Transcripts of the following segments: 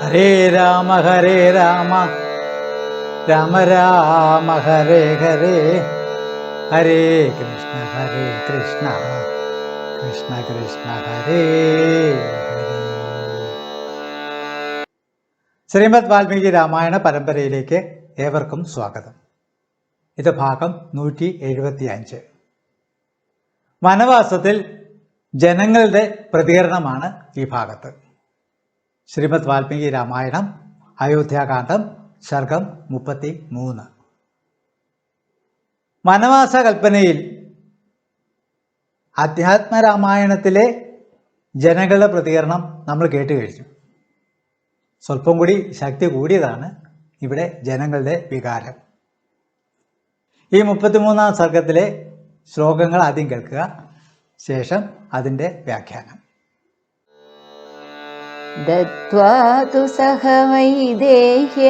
ഹരേ രാമ രാമ രാമ ഹരേ ഹരേ, ഹരേ കൃഷ്ണ കൃഷ്ണ കൃഷ്ണ ഹരേ ഹരേ. ശ്രീമദ് വാൽമീകി രാമായണ പരമ്പരയിലേക്ക് ഏവർക്കും സ്വാഗതം. ഇത് ഭാഗം 175. വനവാസത്തിൽ ജനങ്ങളുടെ പ്രതികരണമാണ് ഈ ഭാഗത്ത്. ശ്രീമദ് വാൽമീകി രാമായണം അയോധ്യാകാന്ഡം സർഗം 33. വനവാസ കൽപ്പനയിൽ അധ്യാത്മരാമായണത്തിലെ ജനങ്ങളുടെ പ്രതികരണം നമ്മൾ കേട്ടു കഴിഞ്ഞു. സ്വല്പം കൂടി ശക്തി കൂടിയതാണ് ഇവിടെ ജനങ്ങളുടെ വികാരം. ഈ 33-ാം സർഗത്തിലെ ശ്ലോകങ്ങൾ ആദ്യം കേൾക്കുക, ശേഷം അതിൻ്റെ വ്യാഖ്യാനം. ദത്വാ തു സഹ വൈദേഹ്യ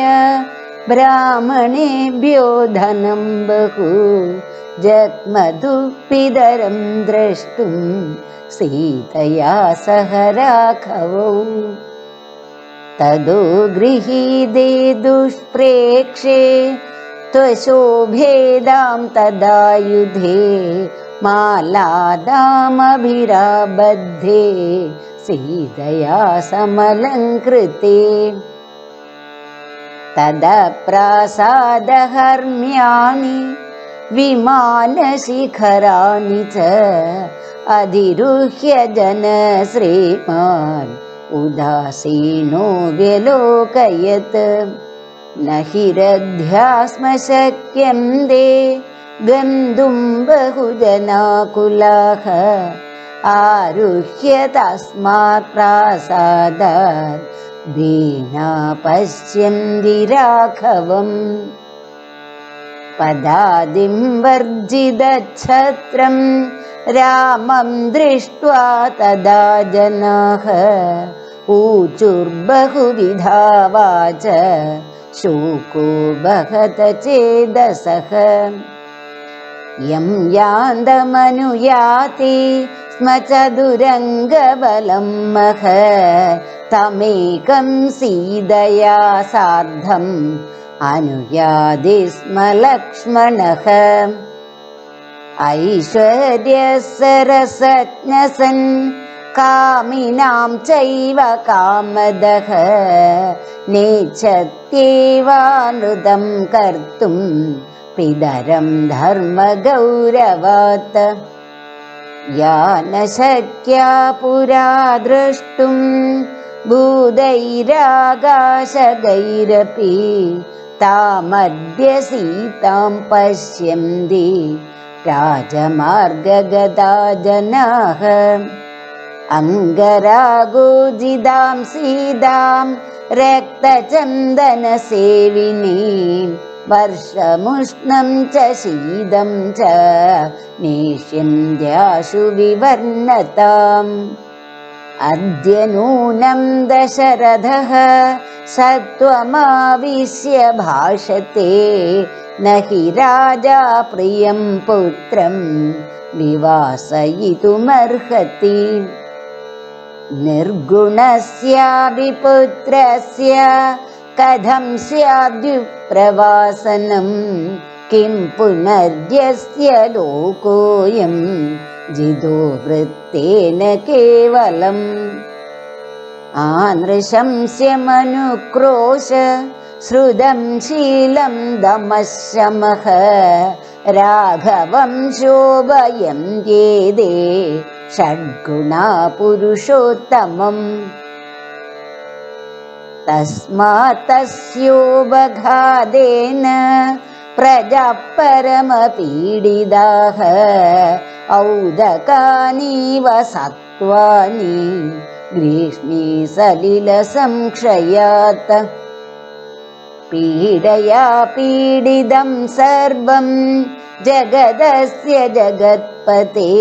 ബ്രാഹ്മണേഭ്യോ ധനം ബഹു ജഗ്മധുഃപിതരം ദ്രഷ്ടും സീതയാ സഹ രാഘവൗ തദോ ഗൃഹീതേ ദുഷ്പ്രേക്ഷേ ത്വശോഭേദാം തദായുധേ മാലാദാമഭിരാബദ്ധേ സീതയാ സമലംകൃതേ തദപ്രാസാദഹർമ്യാണി വിമാനശിഖരാണി ച അധിരുഹ്യ ജനശ്രീമാൻ ഉദാസീനോ വ്യലോകയത് നഹി രഥ്യാസ്മ ശക്യം ദേ ഗന്ധും ബഹുജനാകുലാഃ ആരുഹ്യ തസ്മാത് പ്രാസാദാത് ദീനാ പശ്യന്തി രാഘവം പദാദിം വർജിതച്ഛത്രം രാമം ദൃഷ്ട്വാ തദാ ജനാഃ ഊചുർബഹുവിധാ വാച ശോകോ ബഹത ചേതസഃ യം യാന്തമനുയാതി സ്മ ചതുരംഗബലം മഹ തമേകം സീതയാ സാർദ്ധം അനുയാതി സ്മ ലക്ഷ്മണഃ ഐശ്വര്യസരസജ്ഞസൻ കാമിനാം ചൈവ കാമദഃ നേച്ഛത്യേവാനൃതം കർത്തും പിതരം ധർമ്മഗൗരവാത് യാ ന ശക്യാ പുരാ ദ്രഷ്ടും ഭൂതൈരാകാശഗൈരപി താമദ്യ സീതാം പശ്യന്തി രാജമാർഗഗതാ ജനാഃ അംഗരാഗോജിതാം സീതാം രക്തചന്ദനസേവിനീം വർഷമുഷ്ണം ച ശീതം ച നേഷ്യന്ത്യാശു വിവർണതാം അദ്യ നൂനം ദശരഥഃ സത്വമാവിശ്യ ഭാഷത്തെ നഹി രാജാ പ്രിയം പുത്രം വിവാസയിതുമർഹതി നിർഗുണസ്യാപി പുത്രസ്യ കഥം സ്യാദ്വിപ്രവാസനം കിം പുനർയസ്യ ലോകോയം ജിതോ വൃത്തേന കേവലം ആനൃശംസ്യമനുക്രോശ ശ്രുതം ശീലം ദമശമഃ രാഘവം ശോഭയന്ത്യേതേ ഷഡ്ഗുണാ പുരുഷോത്തമം തസ്മാത് തസ്യോപഘാതേന പ്രജാ പരമപീഡിതാഃ ഔദകാനീവ സത്വാനി ഗ്രീഷ്മീ സലിലസംക്ഷയാത് പീഡയാ പീഡിതം സർവം ജഗദസ്യ ജഗത്പതേ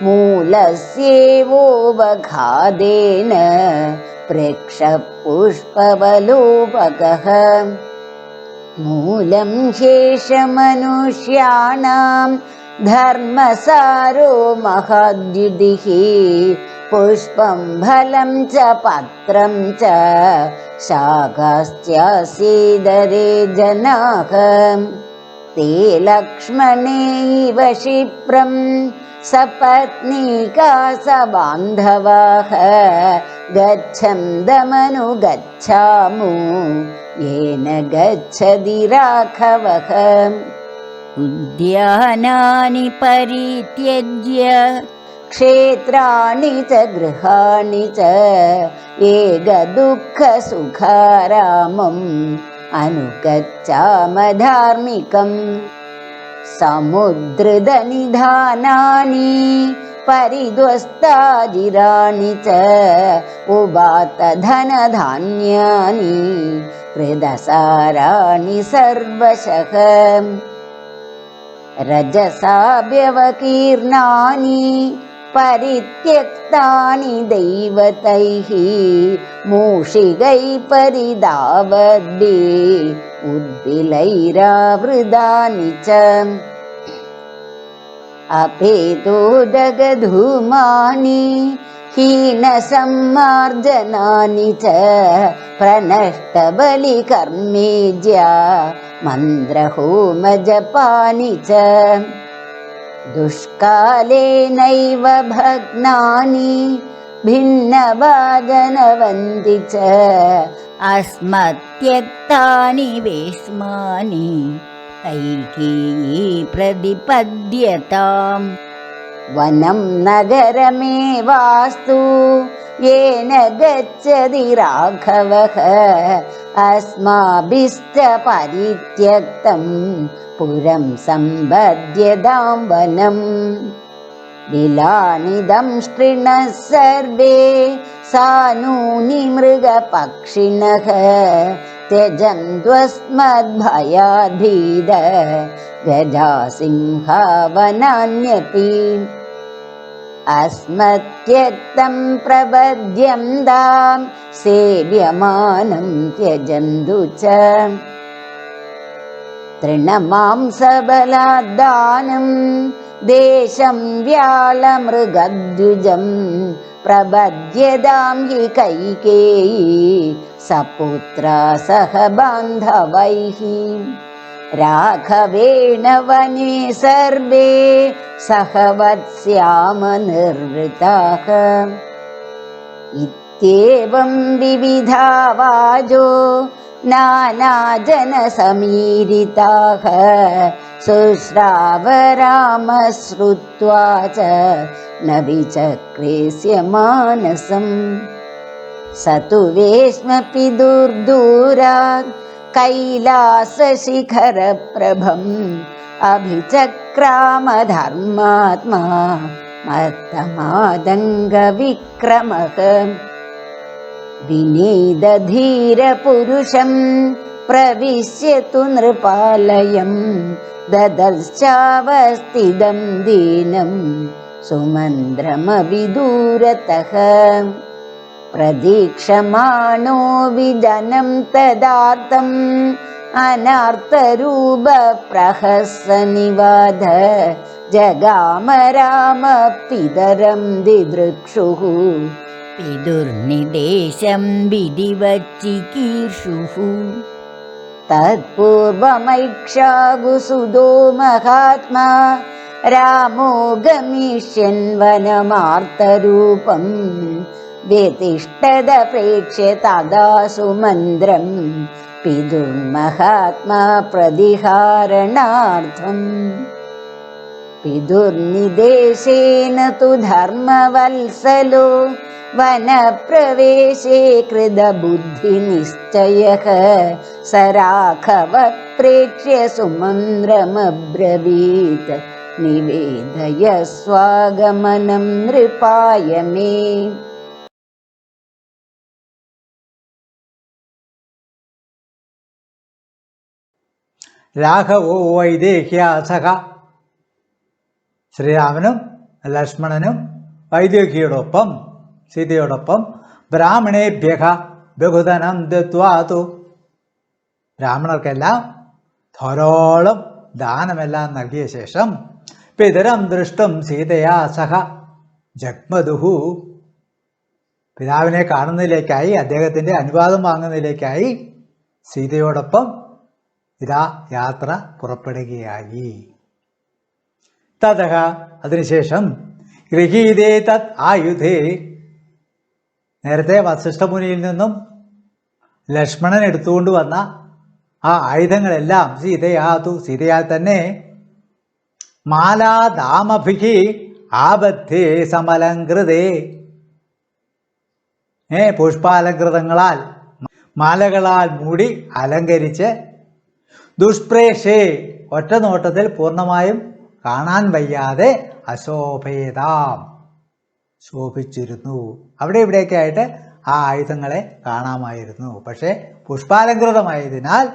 മൂലസ്യേവോപഘാതേന പ്രേക്ഷപുഷ്പവലോപകഃ മൂലം ഹേഷമനുഷ്യാണാം ധർമ്മസാരോ മഹാദ്യുതിഃ पुष्पं फलं च पत्रं च शाखाश्चासीदरे जनाः ते लक्ष्मणेव क्षिप्रं सपत्नीका सबान्धवाः गच्छन्दमनुगच्छामो येन गच्छति राघवः उद्यानानि परित्यज्य क्षेत्राणि च गृहाणि च एकदुःखसुखारामम् अनुगच्छाम धार्मिकम् समुद्रदनिधानानि परिध्वस्ताजिराणि च उवातधनधान्यानि कृतसाराणि सर्वशः रजसा व्यवकीर्णानि परित्यक्तानि दैवतैः मूषिकैः परिधावद्भिः उद्भिलैरावृतानि च अपेतोदगधूमानि हीनसम्मार्जनानि च प्रनष्टबलिकर्मेज्या मन्त्रहोमजपानि च दुष्कालेनैव भग्नानि भिन्नवादनवन्ति च अस्मत्यक्तानि वेश्मानि कैकेयी प्रतिपद्यताम् वनं नगरमेवास्तु येन गच्छति राघवः अस्माभिश्च परित्यक्तं पुरं सम्पद्यतां वनम् विलानिदं stृणः सर्वे सानूनि मृगपक्षिणः त्यजन्त्वस्मद्भयाद्भीद गजासिंहावनान्यपि अस्मत्यक्तं प्रबध्यं दां सेव्यमानं त्यजन्तु च तृणमांसबलाद्दानं देशं व्यालमृगद्विजं प्रबध्यतां हि कैकेयी सपुत्रा सह बान्धवैः राघवेण वने सर्वे सह वत्स्याम निर्वृताः इत्येवं विविधा वाजो नानाजनसमीरिताः शुश्राव रामः श्रुत्वा च न विचक्रेस्य मानसम् स तु वेश्मपि दुर्दूरात् कैलासशिखरप्रभम् अभिचक्राम धर्मात्मा मत्तमादङ्गविक्रमः विनीदधीरपुरुषं प्रविश्य तु नृपालयं ददर्शावस्थितं दीनं सुमन्त्रमविदूरतः प्रदीक्षमाणो विजनं तदार्तम् अनार्तरूपप्रहसनिवाद जगाम राम पितरं दिदृक्षुः पितुर्निदेशं विधिवच्चिकीर्षुः तत्पूर्वमैक्षागुसुदो महात्मा रामो गमिष्यन् वनमार्तरूपम् व्यतिष्ठदप्रेक्ष्य तदा सुमन्त्रं पितुर्महात्मा प्रतिहारणार्थम् पितुर्निदेशेन तु धर्मवत्सलो वनप्रवेशे कृतबुद्धिनिश्चयः स राघवः प्रेक्ष्य सुमन्त्रमब्रवीत् निवेदय स्वागमनं नृपाय मे രാഘവോ വൈദേഹ്യ സഖ ശ്രീരാമനും ലക്ഷ്മണനും വൈദേഹിയോടൊപ്പം സീതയോടൊപ്പം ബ്രാഹ്മണേഭ്യ ബഹുധനം ദത്വാതു ബ്രാഹ്മണർക്കെല്ലാം ധാരാളം ദാനമെല്ലാം നൽകിയ ശേഷം പിതരം ദൃഷ്ടം സീതയാ സഹ ജഗ്മതുഹു പിതാവിനെ കാണുന്നതിലേക്കായി, അദ്ദേഹത്തിൻ്റെ അനുവാദം വാങ്ങുന്നതിലേക്കായി സീതയോടൊപ്പം ഇതാ യാത്ര പുറപ്പെടുകയായി. തതഃ അതിനുശേഷം ഗൃഹീതേ തത് ആയുധേ, നേരത്തെ വസിഷ്ഠമുനിയിൽ നിന്നും ലക്ഷ്മണൻ എടുത്തുകൊണ്ട് വന്ന ആ ആയുധങ്ങളെല്ലാം സീതയാൽ തന്നെ മാലാദാമഭിഹി ആബദ്ധേ സമലങ്കൃതേ, പുഷ്പാലങ്കൃതങ്ങളാൽ മാലകളാൽ മൂടി അലങ്കരിച്ച് ദുഷ്പ്രേഷേ ഒറ്റ നോട്ടത്തിൽ പൂർണ്ണമായും കാണാൻ വയ്യാതെ അശോഭേതാം ശോഭിച്ചിരുന്നു. അവിടെ ഇവിടെയൊക്കെ ആയിട്ട് ആ ആയുധങ്ങളെ കാണാമായിരുന്നു. പക്ഷേ പുഷ്പാലങ്കൃതമായതിനാൽ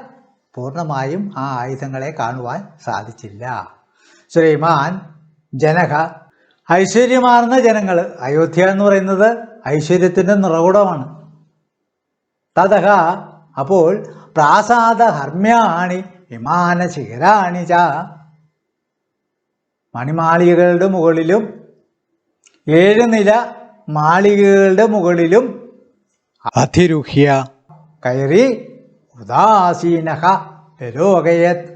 പൂർണ്ണമായും ആ ആയുധങ്ങളെ കാണുവാൻ സാധിച്ചില്ല. ശ്രീമാൻ ജനക, ഐശ്വര്യമാർന്ന ജനങ്ങൾ, അയോധ്യ എന്ന് പറയുന്നത് ഐശ്വര്യത്തിൻ്റെ നിറകുടമാണ്. തതഃ അപ്പോൾ പ്രാസാദ ഹർമ്യാണി വിമാന ശിഖരാണി ച, മണിമാളികകളുടെ മുകളിലും 7 നില മാളികകളുടെ മുകളിലും അധിരുഹ്യ കയറി ഉദാസീനഃ രോഗയത്,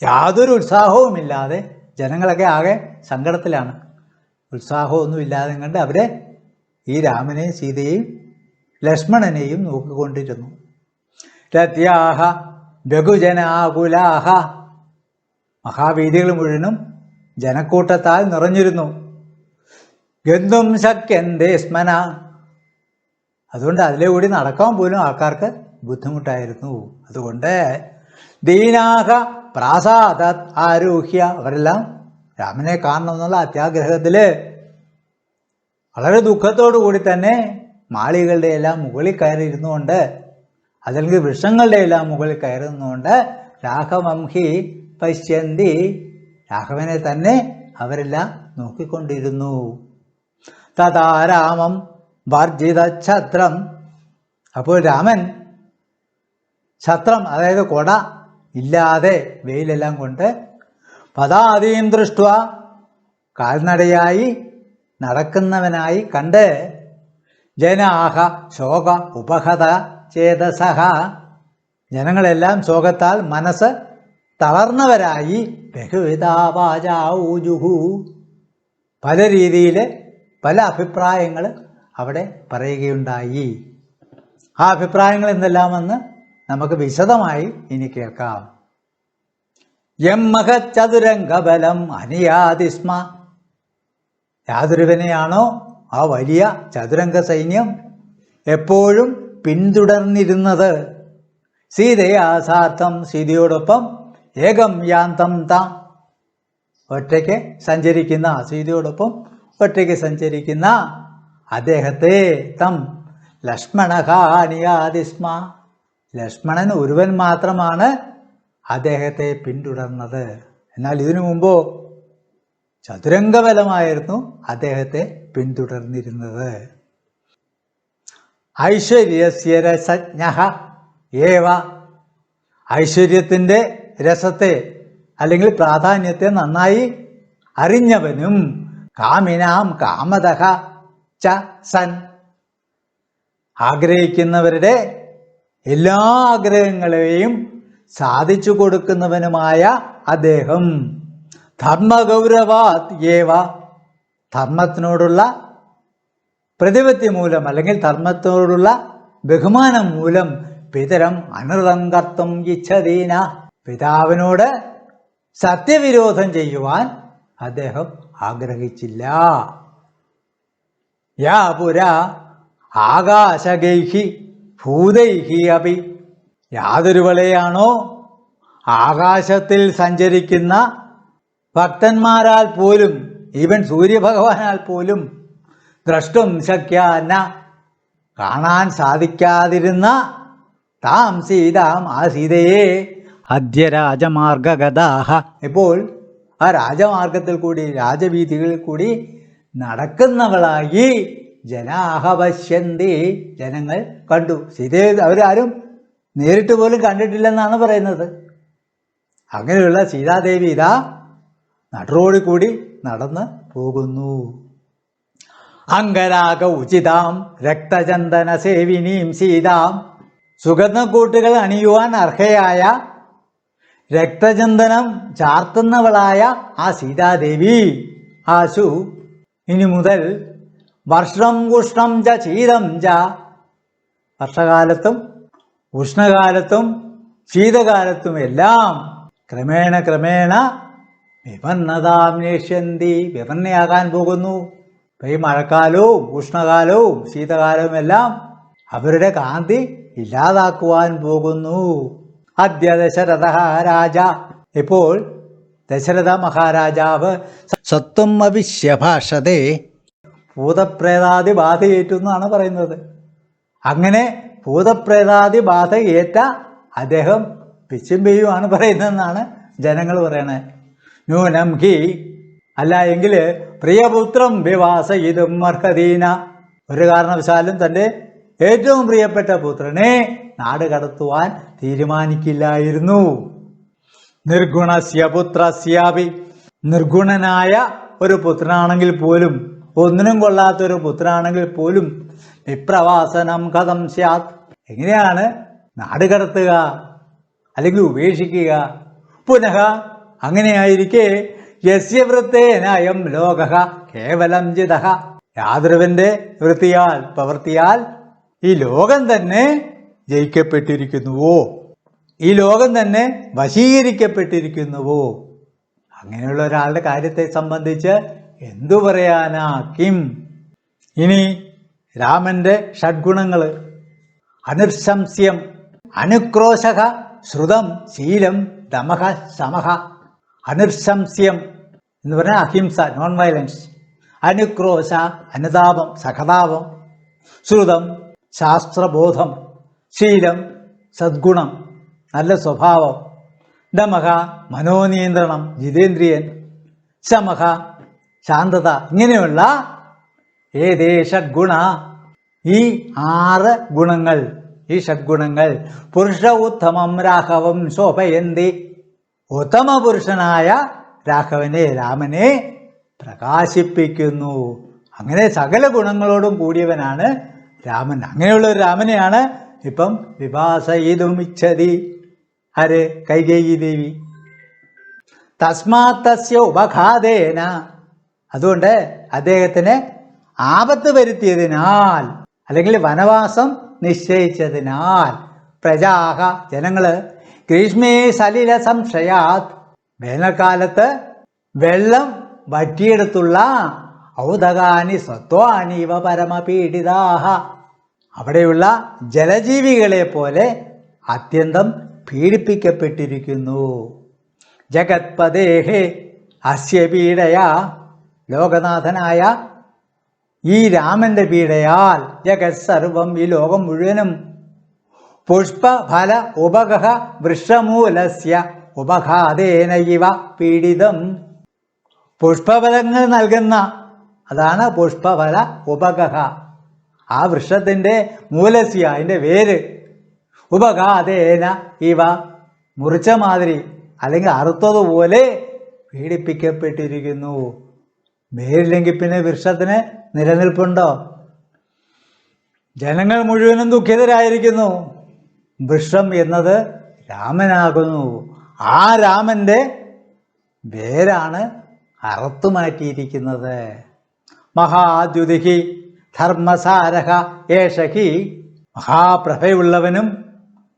യാതൊരു ഉത്സാഹവുമില്ലാതെ ജനങ്ങളൊക്കെ ആകെ സങ്കടത്തിലാണ്. ഉത്സാഹമൊന്നുമില്ലാതെ കണ്ട് അവരെ ഈ രാമനെയും സീതയെയും ലക്ഷ്മണനെയും നോക്കിക്കൊണ്ടിരുന്നു. രത്യാഹ ബഹുജനാകുലാഹ, മഹാവീഥികൾ മുഴുവനും ജനക്കൂട്ടത്താൽ നിറഞ്ഞിരുന്നു. ഗന്ധും ശക്യന്തേ സ്മന, അതുകൊണ്ട് അതിലെ കൂടി നടക്കാൻ പോലും ആൾക്കാർക്ക് ബുദ്ധിമുട്ടായിരുന്നു. അതുകൊണ്ട് ദീനാഹ പ്രാസാദ ആരോഹ്യ, അവരെല്ലാം രാമനെ കാണണമെന്നുള്ള അത്യാഗ്രഹത്തിൽ വളരെ ദുഃഖത്തോടു കൂടി തന്നെ മാളികളുടെ എല്ലാം മുകളിൽ കയറിയിരുന്നുകൊണ്ട്, അതല്ലെങ്കിൽ വൃക്ഷങ്ങളുടെ എല്ലാം മുകളിൽ കയറുന്നുകൊണ്ട് രാഘവംഹി പശ്യന്തി, രാഘവനെ തന്നെ അവരെല്ലാം നോക്കിക്കൊണ്ടിരുന്നു. തഥാ രാമം വർജിത ഛത്രം, അപ്പോൾ രാമൻ ഛത്രം അതായത് കൊട ഇല്ലാതെ വെയിലെല്ലാം കൊണ്ട് പദാദീം ദൃഷ്ട, കാൽനടയായി നടക്കുന്നവനായി കണ്ട് ജനാഹ ശോക ഉപഹത ചേതസഹ, ജനങ്ങളെല്ലാം ശോകത്താൽ മനസ്സ് തളർന്നവരായി ബഹുവിധാവാചാഊജുഹു, പല രീതിയിൽ പല അഭിപ്രായങ്ങൾ അവിടെ പറയുകയുണ്ടായി. ആ അഭിപ്രായങ്ങൾ എന്തെല്ലാമെന്ന് നമുക്ക് വിശദമായി ഇനി കേൾക്കാം. യം മഹച്ചതുരംഗബലം അനുയാതിസ്മ, യാതൊരുവനെയാണോ ആ വലിയ ചതുരംഗ സൈന്യം എപ്പോഴും പിന്തുടർന്നിരുന്നത്, സീതയാസാർത്ഥം, സീതയോടൊപ്പം ഏകം യാന്തം താം, ഒറ്റയ്ക്ക് സഞ്ചരിക്കുന്ന, സീതയോടൊപ്പം ഒറ്റയ്ക്ക് സഞ്ചരിക്കുന്ന അദ്ദേഹത്തെ തം ലക്ഷ്മണഹാനിയാതിസ്മ, ലക്ഷ്മണൻ ഒരുവൻ മാത്രമാണ് അദ്ദേഹത്തെ പിന്തുടർന്നത്. എന്നാൽ ഇതിനു മുമ്പോ ചതുരംഗബലമായിരുന്നു അദ്ദേഹത്തെ പിന്തുടർന്നിരുന്നത്. ഐശ്വര്യസ്യ രസജ്ഞഃ ഏവ, ഐശ്വര്യത്തിൻ്റെ രസത്തെ അല്ലെങ്കിൽ പ്രാധാന്യത്തെ നന്നായി അറിഞ്ഞവനും കാമിനാം കാമതഃ ച സൻ, ആഗ്രഹിക്കുന്നവരുടെ എല്ലാ ആഗ്രഹങ്ങളെയും സാധിച്ചു കൊടുക്കുന്നവനുമായ അദ്ദേഹം ധർമ്മഗൗരവാത് ഏവ, ധർമ്മത്തിനോടുള്ള പ്രതിപത്തി മൂലം അല്ലെങ്കിൽ ധർമ്മത്തോടുള്ള ബഹുമാനം മൂലം പിതരം അനൃതം കർത്തും ഇച്ഛതീന, പിതാവിനോട് സത്യവിരോധം ചെയ്യുവാൻ അദ്ദേഹം ആഗ്രഹിച്ചില്ല. യാ പുരാ ആകാശഗൈഹി ഭൂതൈഹി അപി, യാതൊരുവളെയാണോ ആകാശത്തിൽ സഞ്ചരിക്കുന്ന ഭക്തന്മാരാൽ പോലും, ഈവൻ സൂര്യഭഗവാനാൽ പോലും ദ്രഷ്ടും ശക്യാന, കാണാൻ സാധിക്കാതിരുന്ന താം സീതാം, ആ സീതയെ അദ്യ രാജമാർഗഗതാഹ, ഇപ്പോൾ ആ രാജമാർഗത്തിൽ കൂടി രാജവീഥികളിൽ കൂടി നടക്കുന്നവളായി ജനാഹ പശ്യന്തി, ജനങ്ങൾ കണ്ടു. സീതയെ അവരാരും നേരിട്ട് പോലും കണ്ടിട്ടില്ലെന്നാണ് പറയുന്നത്. അങ്ങനെയുള്ള സീതാദേവി ഇതാ നടുറോഡിൽ കൂടി നടന്ന് പോകുന്നു. അംഗരാഗ ഉചിതാം രക്തചന്ദന സേവിനീം സീതാം. സുഗന്ധക്കൂട്ടുകൾ അണിയുവാൻ അർഹയായ രക്തചന്ദനം ചാർത്തുന്നവളായ ആ സീതാദേവി ആശു ഇനി മുതൽ വർഷം ഉഷ്ണം ച ശീതം ച, വർഷകാലത്തും ഉഷ്ണകാലത്തും ശീതകാലത്തുമെല്ലാം ക്രമേണ ക്രമേണ വിപന്നതാം നേഷ്യന്തി, വിപന്നയാകാൻ പോകുന്നു. ഈ മഴക്കാലവും ഉഷ്ണകാലവും ശീതകാലവും എല്ലാം അവരുടെ കാന്തി ഇല്ലാതാക്കുവാൻ പോകുന്നു. അദ്യ ദശരഥ രാജ, ഇപ്പോൾ ദശരഥ മഹാരാജാവ് സത്വം അവിശ്യഭാഷതേ, ഭൂതപ്രേതാദി ബാധയേറ്റു എന്നാണ് പറയുന്നത്. അങ്ങനെ ഭൂതപ്രേതാദി ബാധ ഏറ്റ അദ്ദേഹം പിച്ചും പെയ്യുമാണ് പറയുന്നതെന്നാണ് ജനങ്ങൾ പറയണത്. നൂനം ഹി, അല്ല എങ്കിൽ പ്രിയപുത്രം വിവാസയിതും അർഹതീന, ഒരു കാരണവശാലും തൻ്റെ ഏറ്റവും പ്രിയപ്പെട്ട പുത്രനെ നാട് കടത്തുവാൻ തീരുമാനിക്കില്ലായിരുന്നു. നിർഗുണസ്യ പുത്രസ്യാപി, നിർഗുണനായ ഒരു പുത്രനാണെങ്കിൽ പോലും, ഒന്നിനും കൊള്ളാത്തൊരു പുത്രനാണെങ്കിൽ പോലും വിപ്രവാസനം കഥം സ്യാത്, എങ്ങനെയാണ് നാട് കടത്തുക അല്ലെങ്കിൽ ഉപേക്ഷിക്കുക? പുനഃ അങ്ങനെയായിരിക്കെ യസ്യ വൃത്തേനായം ലോക കേവലം ജിത, യാതൊരുവന്റെ വൃത്തിയാൽ പ്രവൃത്തിയാൽ ഈ ലോകം തന്നെ ജയിക്കപ്പെട്ടിരിക്കുന്നുവോ, ഈ ലോകം തന്നെ വശീകരിക്കപ്പെട്ടിരിക്കുന്നുവോ? അങ്ങനെയുള്ള ഒരാളുടെ കാര്യത്തെ സംബന്ധിച്ച് എന്തു പറയാനാ കിം? ഇനി രാമന്റെ ഷഡ്ഗുണങ്ങൾ: അനിർശംസ്യം, അനുക്രോശക, ശ്രുതം, ശീലം, ദമഹ, ശമഹ. അനിർശംസ്യം എന്ന് പറഞ്ഞാൽ അഹിംസ, നോൺ വയലൻസ്. അനുക്രോശ, അനുതാപം, സഹതാപം. ശ്രുതം, ശാസ്ത്രബോധം. ശീലം, സദ്ഗുണം, നല്ല സ്വഭാവം. ദമഹ, മനോനിയന്ത്രണം, ജിതേന്ദ്രിയൻ. ശമഹ, ശാന്തത. ഇങ്ങനെയുള്ള ഏതേ ഷഡ്ഗുണ, ഈ 6 ഗുണങ്ങൾ, ഈ ഷഡ്ഗുണങ്ങൾ പുരുഷ ഉത്തമം രാഘവം ശോഭയന്തി, ഉത്തമ പുരുഷനായ രാഘവനെ, രാമനെ പ്രകാശിപ്പിക്കുന്നു. അങ്ങനെ സകല ഗുണങ്ങളോടും കൂടിയവനാണ് രാമൻ. അങ്ങനെയുള്ള ഒരു രാമനെയാണ് ഇപ്പം വിഭാസയിതുമിച്ഛതി ആര്? കൈകേയി ദേവി. തസ്മാത് തസ്യ ഉപഘാതേന, അതുകൊണ്ട് അദ്ദേഹത്തിന് ആപത്ത് വരുത്തിയതിനാൽ അല്ലെങ്കിൽ വനവാസം നിശ്ചയിച്ചതിനാൽ, പ്രജാഹ ജനങ്ങള്, ഗ്രീഷ്മേ സലില സംശയാത്, വേനൽക്കാലത്ത് വെള്ളം വറ്റിയെടുത്തുള്ള ഔദകാനി സത്വാനീവ പരമപീഡിതാഹ, അവിടെയുള്ള ജലജീവികളെ പോലെ അത്യന്തം പീഡിപ്പിക്കപ്പെട്ടിരിക്കുന്നു. ജഗത്പദേഹേ അസ്യ പീഡയാ, ലോകനാഥനായ ഈ രാമന്റെ പീഡയാൽ ജഗത് സർവം, ഈ ലോകം മുഴുവനും, പുഷ്പഫല ഉപഗഹ വൃക്ഷമൂലസ്യ ഉപഘാതേന ഇവ പീഡിതം, പുഷ്പഫലങ്ങൾ നൽകുന്ന, അതാണ് പുഷ്പഫല ഉപഗഹ, ആ വൃക്ഷത്തിൻ്റെ മൂലസ്യ, അതിൻ്റെ വേര്, ഉപഘാതേന ഇവ, മുറിച്ച മാതിരി അല്ലെങ്കിൽ അറുത്തതുപോലെ പീഡിപ്പിക്കപ്പെട്ടിരിക്കുന്നു. വേരില്ലെങ്കിൽ പിന്നെ വൃക്ഷത്തിന് നിലനിൽപ്പുണ്ടോ? ജനങ്ങൾ മുഴുവനും ദുഃഖിതരായിരിക്കുന്നു. വൃക്ഷം എന്നത് രാമനാകുന്നു. ആ രാമന്റെ വേരാണ് അറുത്തുമാറ്റിയിരിക്കുന്നത്. മഹാദ്യുതിഹി ധർമ്മസാരഹ ഏഷഹി, മഹാപ്രഭയുള്ളവനും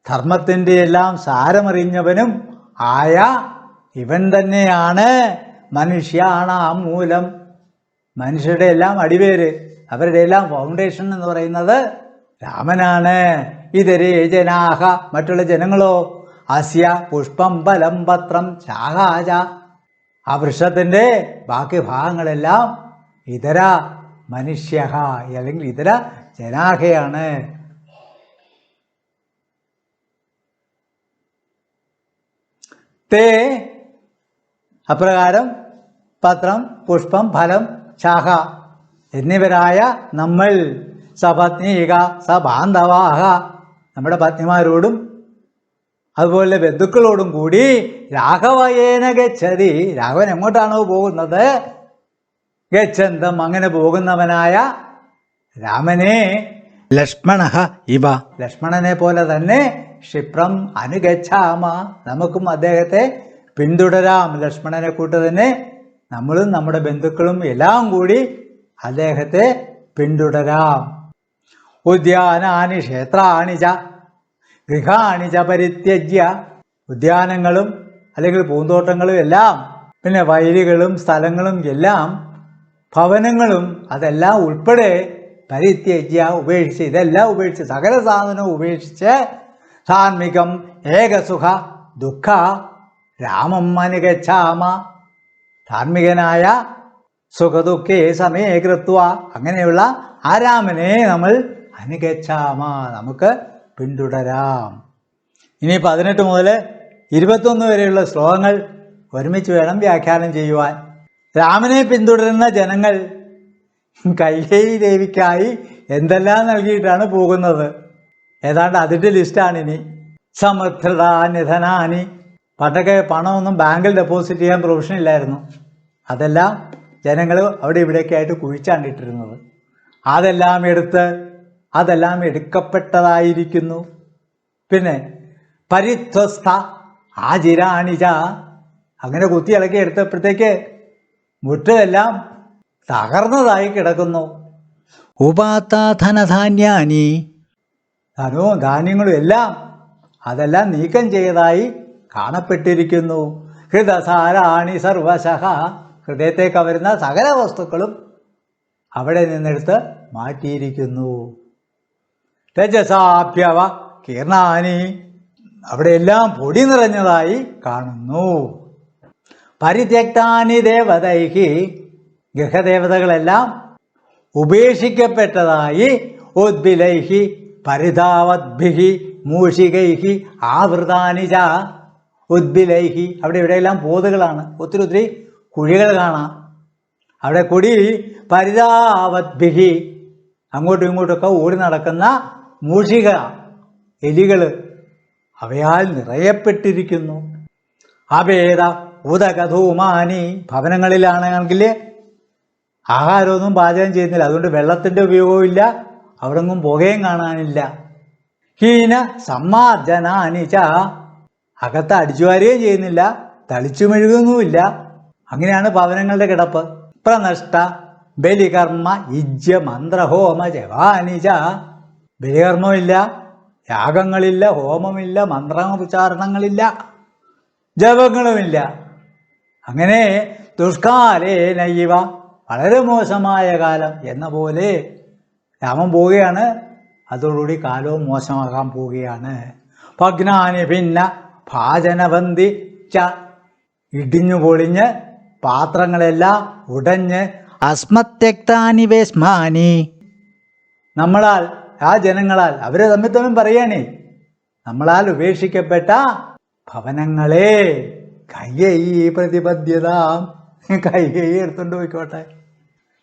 ധർമ്മത്തിൻ്റെ എല്ലാം സാരമറിഞ്ഞവനും ആയ ഇവൻ തന്നെയാണ് മനുഷ്യാണാം മൂലം, മനുഷ്യരുടെ എല്ലാം അടിവേര്, അവരുടെ എല്ലാം ഫൗണ്ടേഷൻ എന്ന് പറയുന്നത് രാമനാണ്. ഇതരേ ജനാഹ, മറ്റുള്ള ജനങ്ങളോ, അസ്യ പുഷ്പം ഫലം പത്രം ശാഖാച, ആ വൃക്ഷത്തിൻ്റെ ബാക്കി ഭാഗങ്ങളെല്ലാം ഇതര മനുഷ്യ അല്ലെങ്കിൽ ഇതര ജനാഹയാണ്. തേ, അപ്രകാരം പത്രം, പുഷ്പം, ഫലം, ശാഖ എന്നിവരായ നമ്മൾ, സപത്നീക സബാന്ധവാഹ, നമ്മുടെ പത്നിമാരോടും അതുപോലെ ബന്ധുക്കളോടും കൂടി രാഘവയേന ഗച്ഛതി, രാഘവൻ എങ്ങോട്ടാണോ പോകുന്നത് ഗച്ഛന്തം അങ്ങനെ പോകുന്നവനായ രാമനെ ലക്ഷ്മണ ഇവ ലക്ഷ്മണനെ പോലെ തന്നെ ക്ഷിപ്രം അനുഗച്ഛാമ നമുക്കും അദ്ദേഹത്തെ പിന്തുടരാം. ലക്ഷ്മണനെ കൂട്ട് തന്നെ നമ്മളും നമ്മുടെ ബന്ധുക്കളും എല്ലാം കൂടി അദ്ദേഹത്തെ പിന്തുടരാം. ഉദ്യാനാനി ക്ഷേത്രാണി ച ഗൃഹാണി ച പരിത്യജ്യ ഉദ്യാനങ്ങളും അല്ലെങ്കിൽ പൂന്തോട്ടങ്ങളും എല്ലാം പിന്നെ വയലുകളും സ്ഥലങ്ങളും എല്ലാം ഭവനങ്ങളും അതെല്ലാം ഉൾപ്പെടെ പരിത്യജ്യ ഉപേക്ഷിച്ച് ഇതെല്ലാം ഉപേക്ഷിച്ച് സകല സാധനവും ഉപേക്ഷിച്ച് ധാർമ്മികം ഏകസുഖ ദുഃഖ രാമം അനുഗച്ഛാമ ധാർമ്മികനായ സുഖദുഃഖേ സമേ കൃത്വ അങ്ങനെയുള്ള ആ രാമനെ നമ്മൾ അനുഗച്ഛാമ നമുക്ക് പിന്തുടരാം. ഇനി 18 മുതൽ 21 വരെയുള്ള ശ്ലോകങ്ങൾ ഒരുമിച്ച് വേണം വ്യാഖ്യാനം ചെയ്യുവാൻ. രാമനെ പിന്തുടരുന്ന ജനങ്ങൾ കൈകേയി ദേവിക്കായി എന്തെല്ലാം നൽകിയിട്ടാണ് പോകുന്നത്? ഏതാണ്ട് അതിൻ്റെ ലിസ്റ്റാണിനി. സമൃദ്ധാനിധനാനി പണ്ടൊക്കെ പണമൊന്നും ബാങ്കിൽ ഡെപ്പോസിറ്റ് ചെയ്യാൻ പ്രൊവിഷൻ ഇല്ലായിരുന്നു. അതെല്ലാം ജനങ്ങൾ അവിടെ ഇവിടെയൊക്കെ ആയിട്ട് കുഴിച്ചാണ്ടിട്ടിരുന്നത്. അതെല്ലാം എടുക്കപ്പെട്ടതായിരിക്കുന്നു. പിന്നെ പരിധ്വസ്ത ആജിരാണിജ അങ്ങനെ കുത്തി ഇളക്കി എടുത്തപ്പോഴത്തേക്ക് മുറ്റമെല്ലാം തകർന്നതായി കിടക്കുന്നു. ഉപാത്താധനധാന്യാനി ധനവും ധാന്യങ്ങളും എല്ലാം അതെല്ലാം നീക്കം ചെയ്തതായി കാണപ്പെട്ടിരിക്കുന്നു. ഹൃദസാരാണി സർവശഃ ഹൃദയത്തെ കവരുന്ന സകല വസ്തുക്കളും അവിടെ നിന്നെടുത്ത് മാറ്റിയിരിക്കുന്നു. രജസാഭ്യവ കീർണാനി അവിടെയെല്ലാം പൊടി നിറഞ്ഞതായി കാണുന്നു. പരിത്യക്താനി ദേവതൈഹി ഗൃഹദേവതകളെല്ലാം ഉപേക്ഷിക്കപ്പെട്ടതായി ഉദ്ബിലൈഹി പരിധാവദ്ഭിഹി മൂഷികൈഹി ആവൃതാനി ച ഉദ്ബിലൈഹി അവിടെ ഇവിടെയെല്ലാം പോതുകളാണ്. ഒത്തിരി കുഴികൾ കാണാം. അവിടെ കൊടി പരിധാവദ്ഭിഹി അങ്ങോട്ടും ഇങ്ങോട്ടൊക്കെ ഓടി നടക്കുന്ന മൂഷിക എലികൾ അവയാൽ നിറയപ്പെട്ടിരിക്കുന്നു. അഭേദ ഉദകധൂമാനി ഭവനങ്ങളിലാണെങ്കിൽ ആഹാരമൊന്നും പാചകം ചെയ്യുന്നില്ല. അതുകൊണ്ട് വെള്ളത്തിൻ്റെ ഉപയോഗവും ഇല്ല, അവിടെങ്ങും പുകയും കാണാനില്ല. ഹീന സമ്മാർജനാനിച്ച അകത്ത് അടിച്ചുവാരുകയും ചെയ്യുന്നില്ല, തളിച്ചു മെഴുകുന്നുമില്ല. അങ്ങനെയാണ് ഭവനങ്ങളുടെ കിടപ്പ്. പ്രനഷ്ട ബലികർമ്മ യുജ്യ മന്ത്രഹോമ ജവാനിച്ച ബലികർമ്മമില്ല, യാഗങ്ങളില്ല, ഹോമമില്ല, മന്ത്രോച്ചാരണങ്ങളില്ല, ജപങ്ങളുമില്ല. അങ്ങനെ ദുഷ്കാലേനൈവ വളരെ മോശമായ കാലം എന്ന പോലെ രാമൻ പോവുകയാണ്. അതോടുകൂടി കാലവും മോശമാകാൻ പോവുകയാണ്. ഭഗ്നാനി ഭിന്ന ഭാജനബന്ധി ച ഇടിഞ്ഞു പൊളിഞ്ഞ് പാത്രങ്ങളെല്ലാം ഉടഞ്ഞ് അസ്മത്യക്താനി വേസ്മാനി നമ്മളാൽ ആ ജനങ്ങളാൽ അവരെ തമ്മിൽ പറയുകയാണേ നമ്മളാൽ ഉപേക്ഷിക്കപ്പെട്ട ഭവനങ്ങളെ കയ്യയി പ്രതിപദ്ധ്യത കയ്യയി എടുത്തുകൊണ്ട് പോയിക്കോട്ടെ.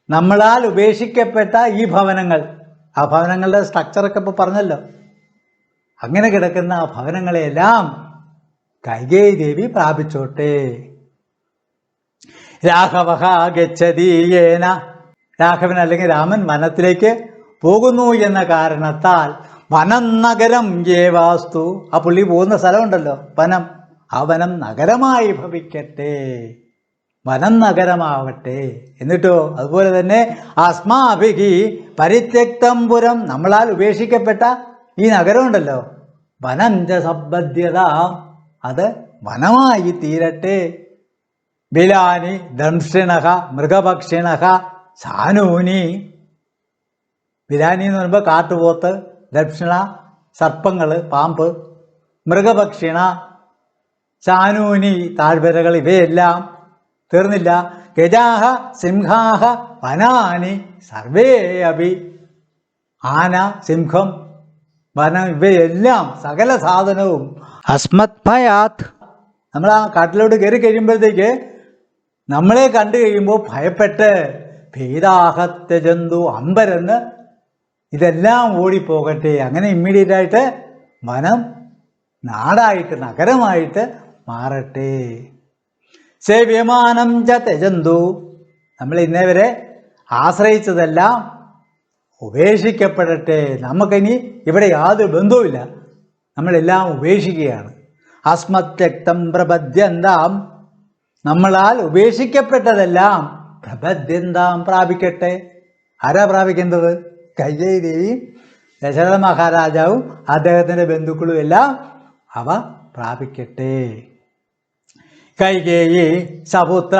നമ്മളാൽ ഉപേക്ഷിക്കപ്പെട്ട ഈ ഭവനങ്ങൾ ആ ഭവനങ്ങളുടെ സ്ട്രക്ചറൊക്കെ ഇപ്പോൾ പറഞ്ഞല്ലോ. അങ്ങനെ കിടക്കുന്ന ആ ഭവനങ്ങളെയെല്ലാം കൈകേയി ദേവി പ്രാപിച്ചോട്ടെ. രാഘവ ഗച്ഛതീയേന രാഘവൻ അല്ലെങ്കിൽ രാമൻ വനത്തിലേക്ക് പോകുന്നു എന്ന കാരണത്താൽ വനം നഗരം ഏവാസ്തു ആ പുള്ളി പോകുന്ന സ്ഥലമുണ്ടല്ലോ വനം, ആ വനം നഗരമായി ഭവിക്കട്ടെ, വനം നഗരമാവട്ടെ. എന്നിട്ടോ അതുപോലെ തന്നെ അസ്മാഭിഹി പരിത്യക്തം പുരം നമ്മളാൽ ഉപേക്ഷിക്കപ്പെട്ട ഈ നഗരമുണ്ടല്ലോ വനം ച സമ്പദ്ധ്യത അത് വനമായി തീരട്ടെ. ബിലാനി ദംഷിണഹ മൃഗപക്ഷിണഹ സാനൂനി ബിലാനി എന്ന് പറയുമ്പോൾ കാട്ടുപോത്ത്, ദക്ഷിണ സർപ്പങ്ങൾ, പാമ്പ്, മൃഗപക്ഷിണ സാനൂനി താഴ്വരകൾ ഇവയെല്ലാം തീർന്നില്ല. ഗജാഹ സിംഹാഹ വനാനി സർവേ അഭി ആന, സിംഹം, വനം ഇവയെല്ലാം സകല സാധനവും അസ്മത് ഭയാത് നമ്മൾ ആ കാട്ടിലോട്ട് കയറി കഴിയുമ്പോഴത്തേക്ക് നമ്മളെ കണ്ടു കഴിയുമ്പോൾ ഭയപ്പെട്ട് ഭീതാഹത്യ ജന്തു അമ്പരന്ന് ഇതെല്ലാം ഓടിപ്പോകട്ടെ. അങ്ങനെ ഇമ്മീഡിയറ്റായിട്ട് വനം നാടായിട്ട് നഗരമായിട്ട് മാറട്ടെ. സേവ്യമാനം ച തെജന്തു നമ്മൾ ഇന്നേ വരെ ആശ്രയിച്ചതെല്ലാം ഉപേക്ഷിക്കപ്പെടട്ടെ. നമുക്കിനി ഇവിടെ യാതൊരു ബന്ധവുമില്ല, നമ്മളെല്ലാം ഉപേക്ഷിക്കുകയാണ്. അസ്മത്യക്തം പ്രപദ്യന്താം, നമ്മളാൽ ഉപേക്ഷിക്കപ്പെട്ടതെല്ലാം പ്രപദ്യന്താം പ്രാപിക്കട്ടെ. ആരാ പ്രാപിക്കേണ്ടത്? കൈകേയി ദേവിയും ദശരഥ മഹാരാജാവും അദ്ദേഹത്തിൻ്റെ ബന്ധുക്കളും എല്ലാം അവ പ്രാപിക്കട്ടെ. കൈകേയി സപുത്ര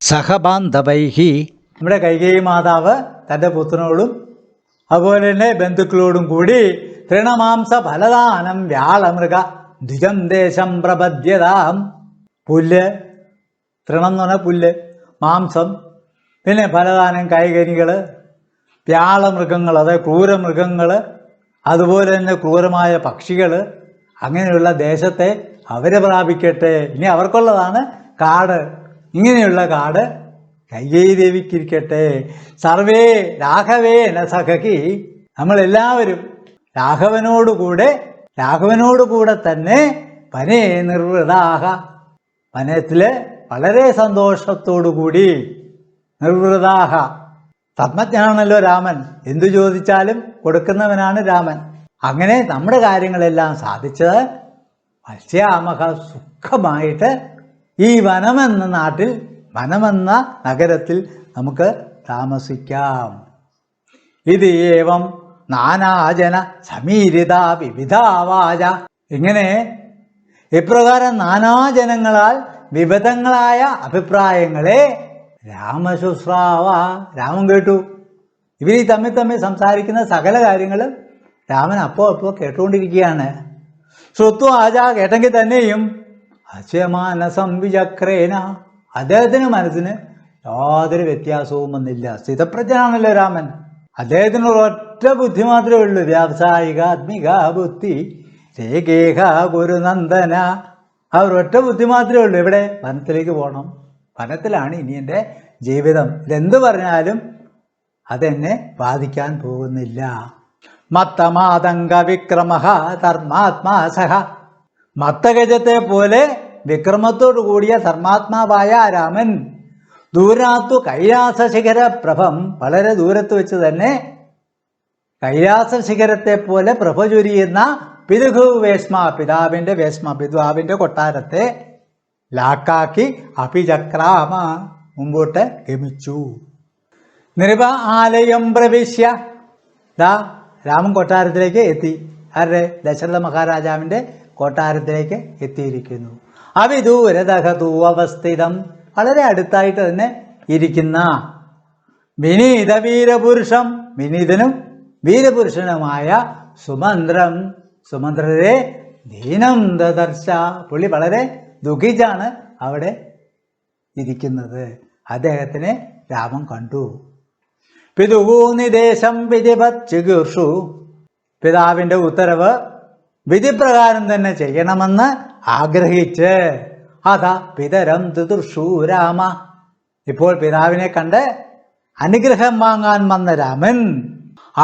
സഹബാന്ധവൈഹി, നമ്മുടെ കൈകേയി മാതാവ് തൻ്റെ പുത്രനോടും അതുപോലെ തന്നെ ബന്ധുക്കളോടും കൂടി തൃണമാംസ ഫലദാനം വ്യാളമൃഗ ദ്വിജം ദേശം പ്രപദ്യതാം. പുല്ല്, തൃണം എന്ന് പറഞ്ഞാൽ പുല്ല്, മാംസം, പിന്നെ ഫലദാനം കായ്കനികൾ, വ്യാളമൃഗങ്ങൾ അതായത് ക്രൂരമൃഗങ്ങൾ, അതുപോലെ തന്നെ ക്രൂരമായ പക്ഷികൾ, അങ്ങനെയുള്ള ദേശത്തെ അവർ പ്രാപിക്കട്ടെ. ഇനി അവർക്കുള്ളതാണ് കാട്. ഇങ്ങനെയുള്ള കാട് കൈകേയി ദേവിക്കിരിക്കട്ടെ. സർവേ രാഘവേന സഖി, നമ്മളെല്ലാവരും രാഘവനോടുകൂടെ തന്നെ വനേ നിർവൃതാഹ, വനത്തിൽ വളരെ സന്തോഷത്തോടുകൂടി നിർവൃതാഹ. തത്മജ്ഞനാണല്ലോ രാമൻ, എന്തു ചോദിച്ചാലും കൊടുക്കുന്നവനാണ് രാമൻ. അങ്ങനെ നമ്മുടെ കാര്യങ്ങളെല്ലാം സാധിച്ചത് വത്സ്യാമഹ സുഖമായിട്ട് ഈ വനമെന്ന നഗരത്തിൽ നമുക്ക് താമസിക്കാം. ഇത് ഏവം നാനാജന സമീരിത വിവിധാവാച, ഇങ്ങനെ ഇപ്രകാരം നാനാജനങ്ങളാൽ വിവിധങ്ങളായ അഭിപ്രായങ്ങളെ രാമശുശ്രാവ, രാമൻ കേട്ടു. ഇവർ തമ്മിൽ സംസാരിക്കുന്ന സകല കാര്യങ്ങളും രാമൻ അപ്പോൾ കേട്ടുകൊണ്ടിരിക്കുകയാണ്. ശ്രുത്വ ആച, കേട്ടെങ്കിൽ തന്നെയും അസ്യമാനസം വിചക്രേന, അദ്ദേഹത്തിന് മനസ്സിന് യാതൊരു വ്യത്യാസവും വന്നില്ല. സ്ഥിതപ്രജ്ഞനാണല്ലോ രാമൻ. അദ്ദേഹത്തിന് ഒരൊറ്റ ബുദ്ധി മാത്രമേ ഉള്ളൂ, വ്യാവസായിക ആത്മിക ബുദ്ധി രേഖേഹ ഗുരുനന്ദന. ആ ഒരൊറ്റ ബുദ്ധി മാത്രമേ ഉള്ളൂ. ഇവിടെ വനത്തിലേക്ക് പോകണം, വനത്തിലാണ് ഇനി എൻ്റെ ജീവിതം, ഇതെന്ത് പറഞ്ഞാലും അതെന്നെ ബാധിക്കാൻ പോകുന്നില്ല. മത്തമാതങ്ക വിക്രമ ധർമാത്മാസഹ, മത്തഗജത്തെ പോലെ വിക്രമത്തോടു കൂടിയ ധർമാത്മാവായ രാമൻ ദൂരാത്തു കൈലാസ ശിഖര പ്രഭം, വളരെ ദൂരത്ത് വെച്ച് തന്നെ കൈലാസ ശിഖരത്തെ പോലെ പ്രഭ ചൊരിയുന്ന പിതാവിൻ്റെ കൊട്ടാരത്തെ ലാക്കാക്കി അഭിചക്രാമ, മുമ്പോട്ട് ഗമിച്ചു. നൃപ ആലയം പ്രവിശ്യ, രാമൻ കൊട്ടാരത്തിലേക്ക് എത്തി. ആരുടെ? ദശരഥ മഹാരാജാവിൻ്റെ കൊട്ടാരത്തിലേക്ക് എത്തിയിരിക്കുന്നു. അവിദൂരദഹതു അവസ്ഥിതം, വളരെ അടുത്തായിട്ട് തന്നെ ഇരിക്കുന്ന വിനീത വീരപുരുഷം, വിനീതനും വീരപുരുഷനുമായ സുമന്ത്രം, സുമന്ത്രരെ ദീനം ദദർശ, പുള്ളി വളരെ ദുഃഖിച്ചാണ് അവിടെ ഇരിക്കുന്നത്. അദ്ദേഹത്തിനെ രാമൻ കണ്ടു. പിതുനിദേശം വിധിപത് ചികിർഷു, പിതാവിൻ്റെ ഉത്തരവ് വിധിപ്രകാരം തന്നെ ചെയ്യണമെന്ന് ആഗ്രഹിച്ച് അഥ പിതരം തുതുർഷു രാമ, ഇപ്പോൾ പിതാവിനെ കണ്ട് അനുഗ്രഹം വാങ്ങാൻ വന്ന രാമൻ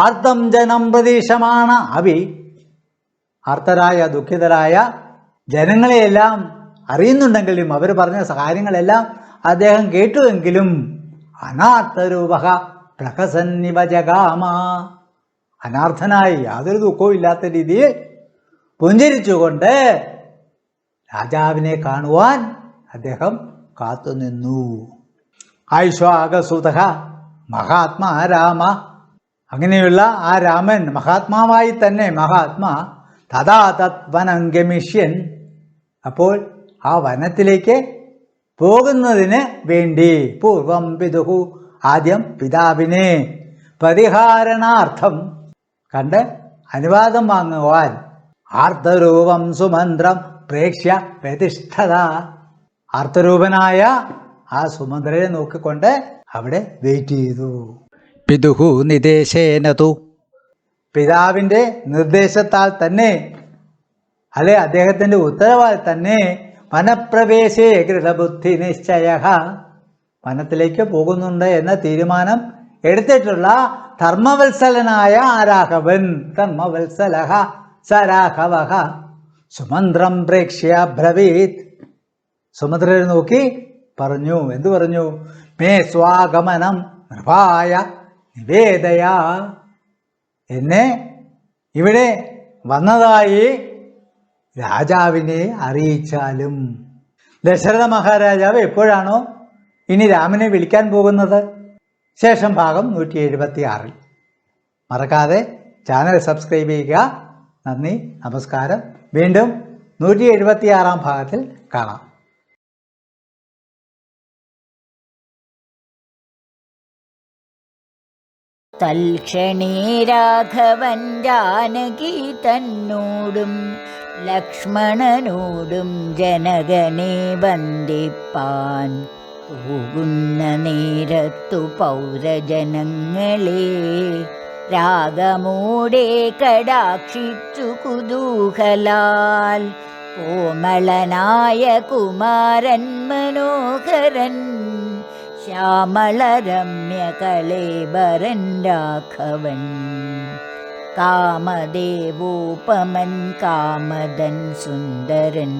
ആർത്തം ജനം പ്രതീക്ഷമാണ് അവി, ആർത്തരായ ദുഃഖിതരായ ജനങ്ങളെയെല്ലാം അറിയുന്നുണ്ടെങ്കിലും അവർ പറഞ്ഞ കാര്യങ്ങളെല്ലാം അദ്ദേഹം കേട്ടുവെങ്കിലും അനാർത്തരൂപ പ്രഹസന്നിവജകാമ, അനാർത്ഥനായി യാതൊരു ദുഃഖവും ഇല്ലാത്ത രീതിയിൽ പുഞ്ചിരിച്ചുകൊണ്ട് രാജാവിനെ കാണുവാൻ അദ്ദേഹം കാത്തുനിന്നു. ഐശ്വാകസുത മഹാത്മാ രാമ, അങ്ങനെയുള്ള ആ രാമൻ മഹാത്മാവായി തന്നെ, മഹാത്മാ തഥാ തത് വനം ഗമിഷ്യൻ, അപ്പോൾ ആ വനത്തിലേക്ക് പോകുന്നതിന് വേണ്ടി പൂർവം പിതുഹു, ആദ്യം പിതാവിനെ പരിഹാരണാർത്ഥം കണ്ട് അനുവാദം വാങ്ങുവാൻ ആർത്തരൂപം സുമന്ത്രം പ്രേക്ഷ്യ പ്രതിഷ്ഠത, ആർത്തരൂപനായ ആ സുമന്ത്രരെ നോക്കിക്കൊണ്ട് അവിടെ വെയിറ്റ് ചെയ്തു. പിതുഹു നിദേശേനതു, പിതാവിൻ്റെ നിർദ്ദേശത്താൽ തന്നെ, അല്ലെ അദ്ദേഹത്തിൻ്റെ ഉത്തരവാൽ തന്നെ വനപ്രവേശേ കൃതബുദ്ധി നിശ്ചയ, വനത്തിലേക്ക് പോകുന്നുണ്ട് എന്ന തീരുമാനം എടുത്തിട്ടുള്ള ധർമ്മവത്സലനായ രാഘവൻ, ധർമ്മവത്സലഹ സരാഘവ സുമന്ത്രം പ്രേക്ഷ്യ ബ്രവീത്, സുമന്ത്രരെ നോക്കി പറഞ്ഞു. എന്തു പറഞ്ഞു? മേ സ്വാഗമനം നൃപായ നിവേദയ. എന്നെ ഇവിടെ വന്നതായി രാജാവിനെ അറിയിച്ചാലും. ദശരഥ മഹാരാജാവ് എപ്പോഴാണോ ഇനി രാമനെ വിളിക്കാൻ പോകുന്നത്? ശേഷം ഭാഗം 176. മറക്കാതെ ചാനൽ സബ്സ്ക്രൈബ് ചെയ്യുക. നന്ദി, നമസ്കാരം. വീണ്ടും 176 ഭാഗത്തിൽ കാണാം. തൽക്ഷണേ രാഘവൻ ജാനകി തന്നോടും ലക്ഷ്മണനോടും ജനകനെ വന്ദിപ്പാൻ പോകുന്ന നേരത്തു പൗരജനങ്ങളെ രാഗമൂടെ കടാക്ഷിച്ചു കുതൂഹലാൽ കോമളനായ കുമാരൻ മനോഹരൻ ശ്യാമളരമ്യകളേബരൻ രാഘവൻ കാമദേവോപമൻ കാമദൻ സുന്ദരൻ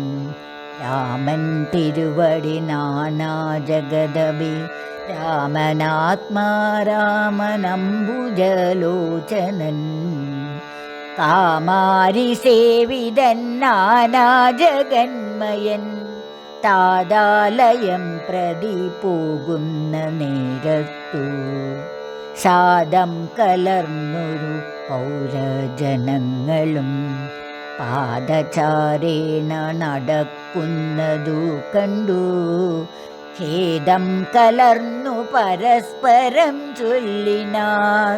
രാമൻ തിരുവടി നാനാജഗദഭി രാമനാത്മാ രാമനംബുജലോചനൻ കാമാരി സേവിതൻ നാനാജഗന്മയൻ താതാലയം പ്രതി പോകുന്ന നേരത്തു സാദം കലർന്നൊരു പൗരജനങ്ങളും പാദചാരേണ നടക്കുന്നതു കണ്ടു ഖേദം കലർന്നു പരസ്പരം ചൊല്ലിനാർ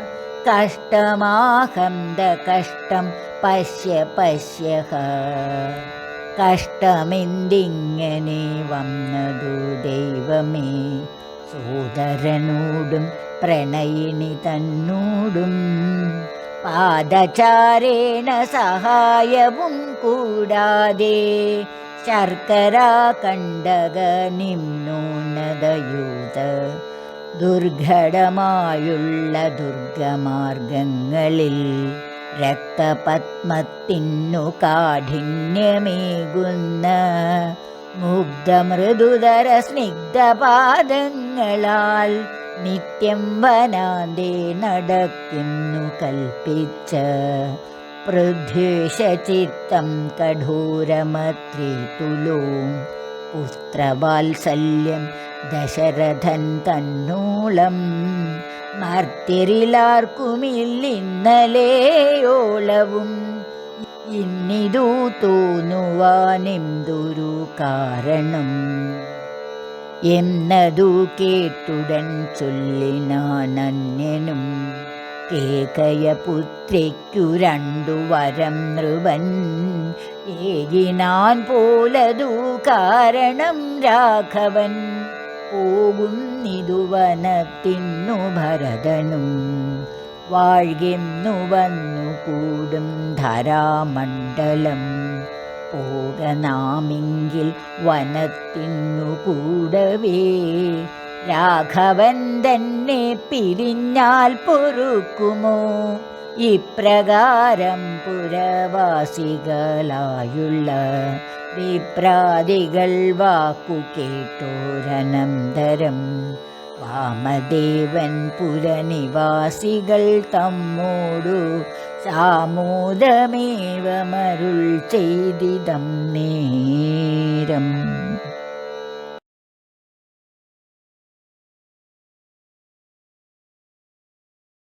കഷ്ടമാഹന്ത കഷ്ടം പശ്യ പശ്യഹ. കഷ്ടമെന്തിങ്ങനെ വന്നതു ദൈവമേ, സോദരനോടും പ്രണയിനി തന്നോടും പാദചാരേണ സഹായവും കൂടാതെ ശർക്കര കണ്ടക നിമ്നോന്നതയൂത ദുർഘടമായുള്ള ദുർഗമാർഗങ്ങളിൽ രക്തപത്മത്തിനു കാഠിന്യമേകുന്ന മുഗ്ധമൃദുതര സ്നിഗ്ധപാദങ്ങളാൽ നിത്യം വനാന്തേ നടക്കുന്നു കൽപ്പിച്ച പൃഥ്വേഷചിത്തം കഠോരമത്രിതുലോം പുത്രവാത്സല്യം ദശരഥൻ തന്നോളം മർത്യരിലാർക്കുമില്ലിന്നലെയോളവും ഇന്നിതു തോന്നുവാനെന്തൊരു കാരണം എന്നതു കേട്ടുടൻ ചൊല്ലിനാനന്യനും കേകയപുത്രിക്കു 2 വരം നൃപൻ ഏകിനാൻ പോലതു കാരണം രാഘവൻ പോകുന്നിതു വനത്തിന്നു ഭരതനും വാഴ്കെന്നു വന്നു കൂടും ധരാമണ്ഡലം പോകനാമെങ്കിൽ വനത്തിന്നു കൂടവേ രാഘവൻ തന്നെ പിരിഞ്ഞാൽ പൊറുക്കുമോ ഇപ്രകാരം പുരവാസികളായുള്ള വിപ്രാദികൾ വാക്കു കേട്ടോരനന്തരം വാമദേവൻ പുരനിവാസികൾ തമ്മോടു സാമോദമേവമരുൾ ചെയ്തിതം നേരം.